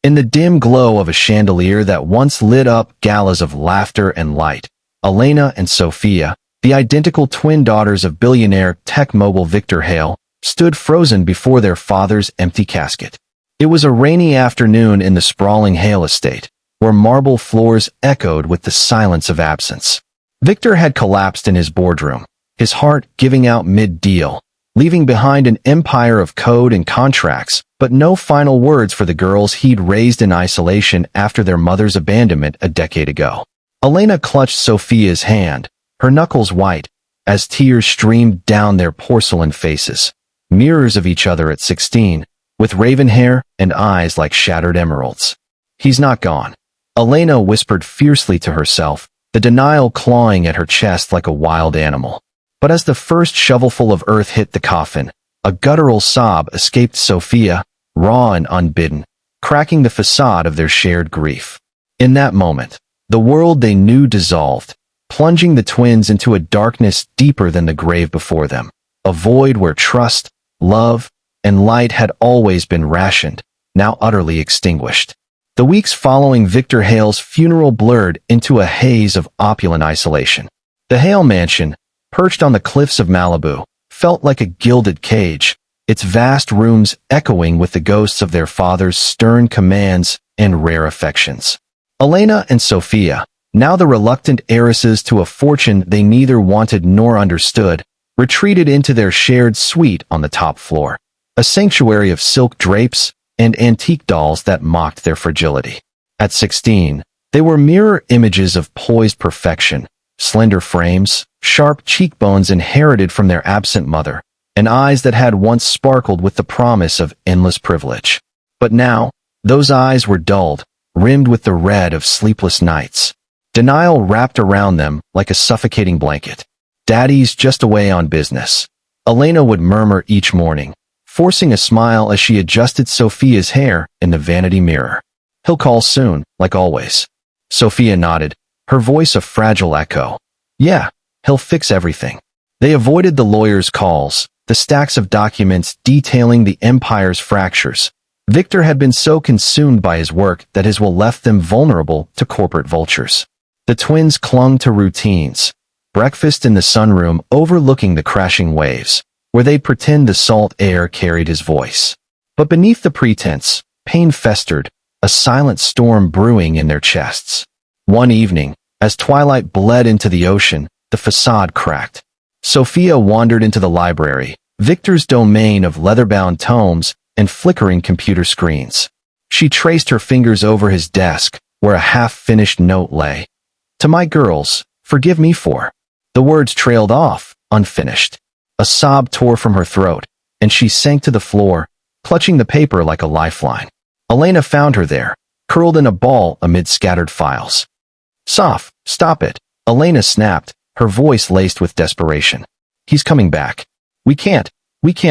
In the dim glow of a chandelier that once lit up galas of laughter and light, Elena and Sophia, the identical twin daughters of billionaire tech mogul Victor Hale, stood frozen before their father's empty casket. It was a rainy afternoon in the sprawling Hale estate, where marble floors echoed with the silence of absence. Victor had collapsed in his boardroom, his heart giving out mid-deal, leaving behind an empire of code and contracts, but no final words for the girls he'd raised in isolation after their mother's abandonment a decade ago. Elena clutched Sophia's hand, her knuckles white, as tears streamed down their porcelain faces, mirrors of each other at 16, with raven hair and eyes like shattered emeralds. "He's not gone," Elena whispered fiercely to herself, the denial clawing at her chest like a wild animal. But as the first shovelful of earth hit the coffin, a guttural sob escaped Sophia, raw and unbidden, cracking the facade of their shared grief. In that moment, the world they knew dissolved, plunging the twins into a darkness deeper than the grave before them, a void where trust, love, and light had always been rationed, now utterly extinguished. The weeks following Victor Hale's funeral blurred into a haze of opulent isolation. The Hale mansion, perched on the cliffs of Malibu, felt like a gilded cage, its vast rooms echoing with the ghosts of their father's stern commands and rare affections. Elena and Sophia, now the reluctant heiresses to a fortune they neither wanted nor understood, retreated into their shared suite on the top floor, a sanctuary of silk drapes and antique dolls that mocked their fragility. At 16, they were mirror images of poised perfection, slender frames, sharp cheekbones inherited from their absent mother, and eyes that had once sparkled with the promise of endless privilege. But now, those eyes were dulled, rimmed with the red of sleepless nights. Denial wrapped around them like a suffocating blanket. "Daddy's just away on business," Elena would murmur each morning, forcing a smile as she adjusted Sophia's hair in the vanity mirror. "He'll call soon, like always." Sophia nodded, her voice a fragile echo. "Yeah, he'll fix everything." They avoided the lawyer's calls, the stacks of documents detailing the empire's fractures. Victor had been so consumed by his work that his will left them vulnerable to corporate vultures. The twins clung to routines. Breakfast in the sunroom overlooking the crashing waves, where they'd pretend the salt air carried his voice. But beneath the pretense, pain festered, a silent storm brewing in their chests. One evening, as twilight bled into the ocean, the facade cracked. Sophia wandered into the library, Victor's domain of leather-bound tomes and flickering computer screens. She traced her fingers over his desk, where a half-finished note lay. "To my girls, forgive me for..." The words trailed off, unfinished. A sob tore from her throat, and she sank to the floor, clutching the paper like a lifeline. Elena found her there, curled in a ball amid scattered files. "Soph, stop it," Elena snapped, her voice laced with desperation. "He's coming back. We can't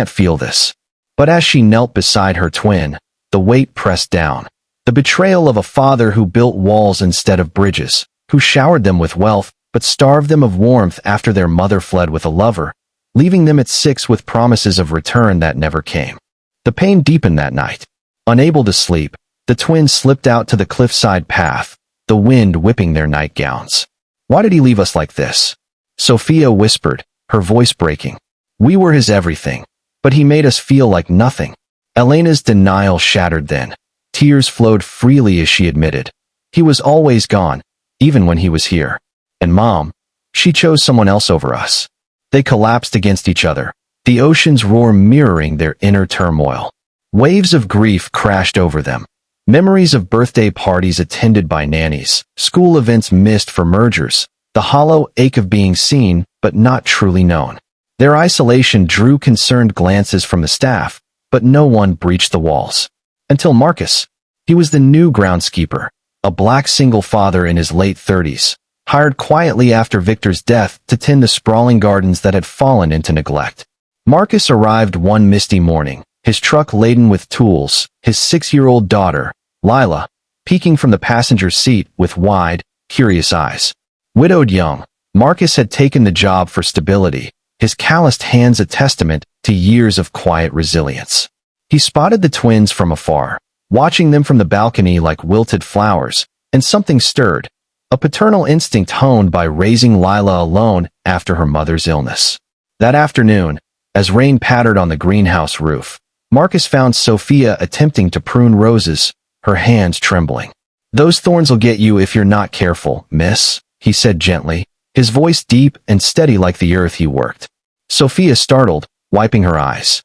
feel this." But as she knelt beside her twin, the weight pressed down. The betrayal of a father who built walls instead of bridges, who showered them with wealth but starved them of warmth after their mother fled with a lover, leaving them at 6 with promises of return that never came. The pain deepened that night. Unable to sleep, the twins slipped out to the cliffside path, the wind whipping their nightgowns. "Why did he leave us like this?" Sophia whispered, her voice breaking. "We were his everything, but he made us feel like nothing." Elena's denial shattered then. Tears flowed freely as she admitted. "He was always gone, even when he was here. And Mom, she chose someone else over us." They collapsed against each other, the ocean's roar mirroring their inner turmoil. Waves of grief crashed over them. Memories of birthday parties attended by nannies, school events missed for mergers, the hollow ache of being seen but not truly known. Their isolation drew concerned glances from the staff, but no one breached the walls. Until Marcus. He was the new groundskeeper, a black single father in his late 30s, hired quietly after Victor's death to tend the sprawling gardens that had fallen into neglect. Marcus arrived one misty morning, his truck laden with tools, his 6-year-old daughter, Lila, peeking from the passenger seat with wide, curious eyes. Widowed young, Marcus had taken the job for stability, his calloused hands a testament to years of quiet resilience. He spotted the twins from afar, watching them from the balcony like wilted flowers, and something stirred, a paternal instinct honed by raising Lila alone after her mother's illness. That afternoon, as rain pattered on the greenhouse roof, Marcus found Sophia attempting to prune roses, her hands trembling. "Those thorns'll get you if you're not careful, miss," he said gently, his voice deep and steady like the earth he worked. Sophia startled, wiping her eyes.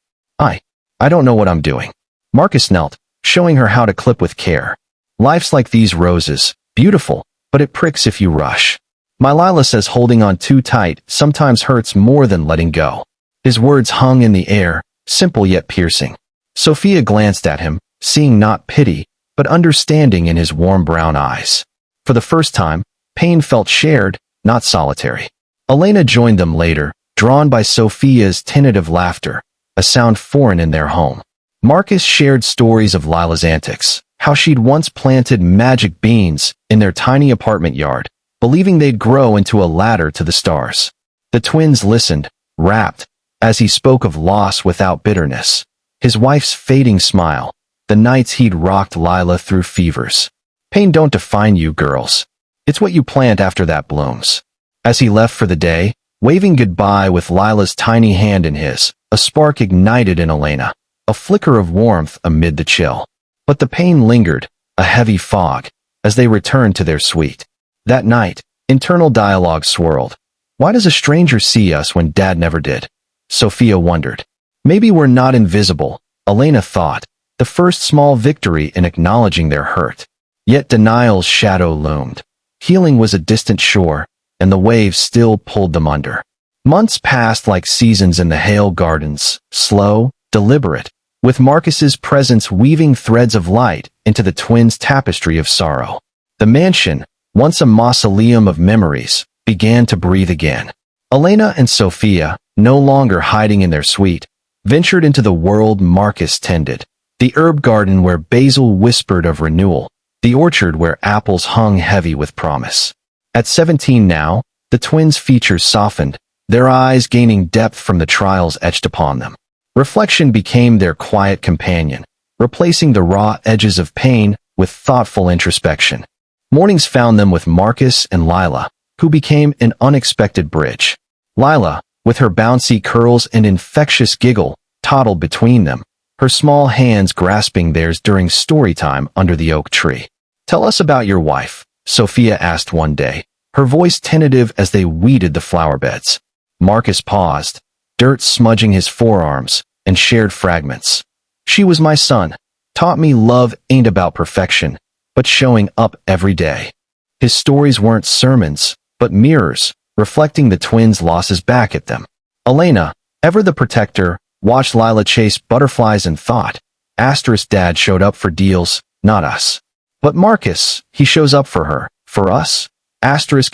I don't know what I'm doing." Marcus knelt, showing her how to clip with care. "Life's like these roses, beautiful, but it pricks if you rush. My Lila says holding on too tight sometimes hurts more than letting go." His words hung in the air, simple yet piercing. Sophia glanced at him, seeing not pity, but understanding in his warm brown eyes. For the first time, pain felt shared, not solitary. Elena joined them later, drawn by Sophia's tentative laughter, a sound foreign in their home. Marcus shared stories of Lila's antics, how she'd once planted magic beans in their tiny apartment yard, believing they'd grow into a ladder to the stars. The twins listened, rapt, as he spoke of loss without bitterness, his wife's fading smile, the nights he'd rocked Lila through fevers. "Pain don't define you, girls. It's what you plant after that blooms." As he left for the day, waving goodbye with Lila's tiny hand in his, a spark ignited in Elena, a flicker of warmth amid the chill. But the pain lingered, a heavy fog, as they returned to their suite. That night, internal dialogue swirled. Why does a stranger see us when Dad never did? Sophia wondered. Maybe we're not invisible, Elena thought, the first small victory in acknowledging their hurt. Yet denial's shadow loomed. Healing was a distant shore, and the waves still pulled them under. Months passed like seasons in the Hale Gardens, slow, deliberate, with Marcus's presence weaving threads of light into the twins' tapestry of sorrow. The mansion, once a mausoleum of memories, began to breathe again. Elena and Sophia, no longer hiding in their suite, ventured into the world Marcus tended, the herb garden where basil whispered of renewal, the orchard where apples hung heavy with promise. At 17 now, the twins' features softened, their eyes gaining depth from the trials etched upon them. Reflection became their quiet companion, replacing the raw edges of pain with thoughtful introspection. Mornings found them with Marcus and Lila, who became an unexpected bridge. Lila, with her bouncy curls and infectious giggle, toddled between them, her small hands grasping theirs during story time under the oak tree. "Tell us about your wife," Sophia asked one day, her voice tentative as they weeded the flower beds. Marcus paused, dirt smudging his forearms, and shared fragments. "She was my sun, taught me love ain't about perfection, but showing up every day." His stories weren't sermons, but mirrors, reflecting the twins' losses back at them. Elena, ever the protector, watched Lila chase butterflies and thought, Dad showed up for deals, not us. But Marcus, he shows up for her, for us.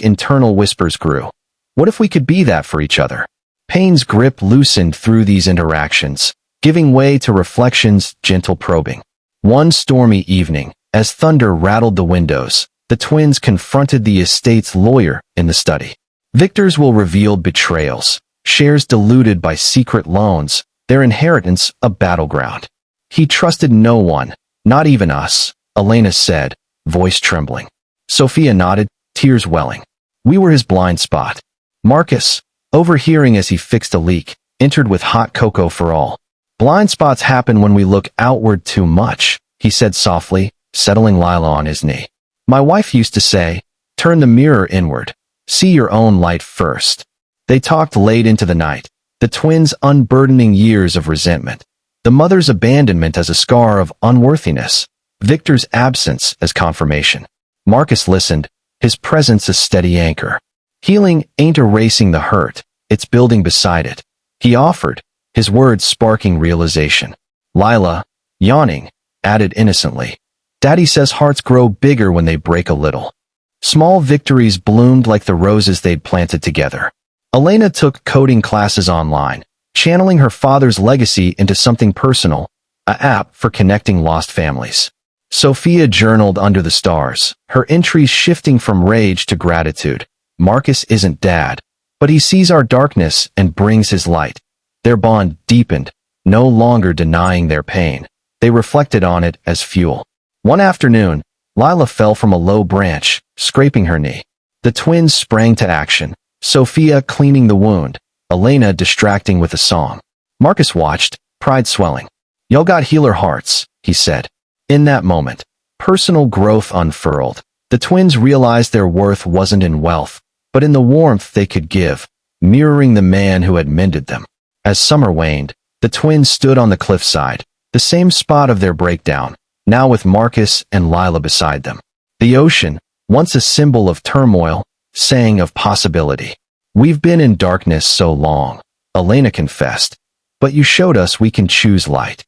Internal whispers grew. What if we could be that for each other? Pain's grip loosened through these interactions, giving way to reflection's gentle probing. One stormy evening, as thunder rattled the windows, the twins confronted the estate's lawyer in the study. Victors will reveal betrayals, shares diluted by secret loans, their inheritance a battleground. "He trusted no one, not even us," Elena said, voice trembling. Sophia nodded, tears welling. "We were his blind spot." Marcus, overhearing as he fixed a leak, entered with hot cocoa for all. "Blind spots happen when we look outward too much," he said softly, settling Lila on his knee. "My wife used to say, turn the mirror inward. See your own light first." They talked late into the night, the twins' unburdening years of resentment, the mother's abandonment as a scar of unworthiness, Victor's absence as confirmation. Marcus listened, his presence a steady anchor. "Healing ain't erasing the hurt, it's building beside it," he offered, his words sparking realization. Lila, yawning, added innocently, "Daddy says hearts grow bigger when they break a little." Small victories bloomed like the roses they'd planted together. Elena took coding classes online, channeling her father's legacy into something personal, an app for connecting lost families. Sophia journaled under the stars, her entries shifting from rage to gratitude. "Marcus isn't Dad, but he sees our darkness and brings his light." Their bond deepened, no longer denying their pain. They reflected on it as fuel. One afternoon, Lila fell from a low branch, scraping her knee. The twins sprang to action, Sophia cleaning the wound, Elena distracting with a song. Marcus watched, pride swelling. "Y'all got healer hearts," he said. In that moment, personal growth unfurled. The twins realized their worth wasn't in wealth, but in the warmth they could give, mirroring the man who had mended them. As summer waned, the twins stood on the cliffside, the same spot of their breakdown, now with Marcus and Lila beside them. The ocean, once a symbol of turmoil, sang of possibility. "We've been in darkness so long," Elena confessed, "but you showed us we can choose light."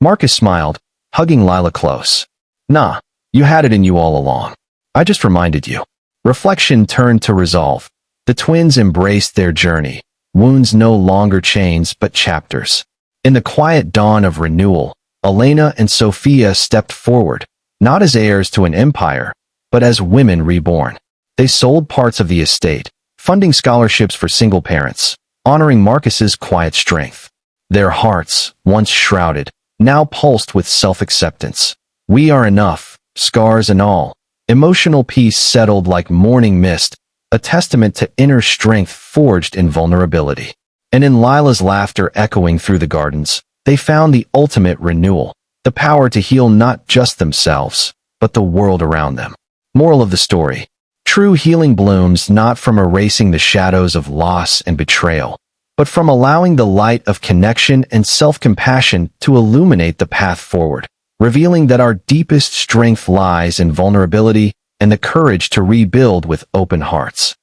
Marcus smiled, hugging Lila close. "Nah, you had it in you all along. I just reminded you." Reflection turned to resolve. The twins embraced their journey, wounds no longer chains but chapters. In the quiet dawn of renewal, Elena and Sophia stepped forward, not as heirs to an empire, but as women reborn. They sold parts of the estate, funding scholarships for single parents, honoring Marcus's quiet strength. Their hearts, once shrouded, now pulsed with self-acceptance. "We are enough, scars and all." Emotional peace settled like morning mist, a testament to inner strength forged in vulnerability. And in Lila's laughter echoing through the gardens, they found the ultimate renewal, the power to heal not just themselves, but the world around them. Moral of the story: true healing blooms not from erasing the shadows of loss and betrayal, but from allowing the light of connection and self-compassion to illuminate the path forward, revealing that our deepest strength lies in vulnerability and the courage to rebuild with open hearts.